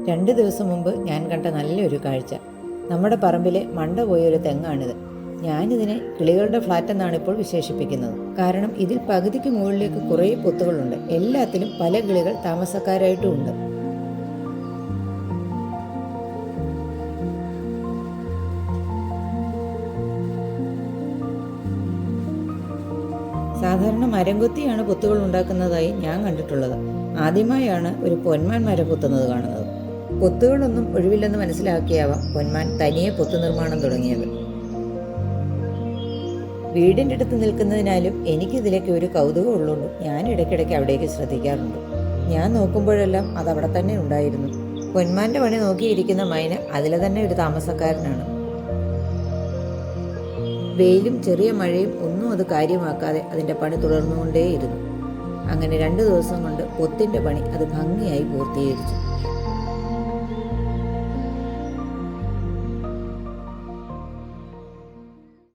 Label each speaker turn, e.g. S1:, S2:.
S1: 2 ദിവസം മുമ്പ് ഞാൻ കണ്ട നല്ലൊരു കാഴ്ച. നമ്മുടെ പറമ്പിലെ മണ്ട പോയൊരു തെങ്ങാണിത്. ഞാനിതിനെ കിളികളുടെ ഫ്ലാറ്റ് എന്നാണ് ഇപ്പോൾ വിശേഷിപ്പിക്കുന്നത്. കാരണം ഇതിൽ പകുതിക്ക് മുകളിലേക്ക് കുറേ പൊത്തുകളുണ്ട്. എല്ലാത്തിലും പല കിളികൾ താമസക്കാരായിട്ടും ഉണ്ട്. സാധാരണ മരം കൊത്തിയാണ് പൊത്തുകൾ ഉണ്ടാക്കുന്നതായി ഞാൻ കണ്ടിട്ടുള്ളത്. ആദ്യമായാണ് ഒരു പൊന്മാൻ മരം കൊത്തുന്നത് കാണുന്നത്. പൊത്തുകളൊന്നും ഒഴിവില്ലെന്ന് മനസ്സിലാക്കിയാവാം പൊന്മാൻ തനിയെ പൊത്തു നിർമ്മാണം തുടങ്ങിയത്. വീടിൻ്റെ അടുത്ത് നിൽക്കുന്നതിനാലും എനിക്കിതിലേക്ക് ഒരു കൗതുകം ഉള്ളതുകൊണ്ട് ഞാൻ ഇടയ്ക്കിടയ്ക്ക് അവിടേക്ക് ശ്രദ്ധിക്കാറുണ്ട്. ഞാൻ നോക്കുമ്പോഴെല്ലാം അതവിടെ തന്നെ ഉണ്ടായിരുന്നു. പൊന്മാൻ്റെ പണി നോക്കിയിരിക്കുന്ന മൈന അതിലെ തന്നെ ഒരു താമസക്കാരനാണ്. വെയിലും ചെറിയ മഴയും ഒന്നും അത് കാര്യമാക്കാതെ അതിൻ്റെ പണി തുടർന്നുകൊണ്ടേയിരുന്നു. അങ്ങനെ 2 ദിവസം കൊണ്ട് പൊത്തിൻ്റെ പണി അത് ഭംഗിയായി പൂർത്തീകരിച്ചു.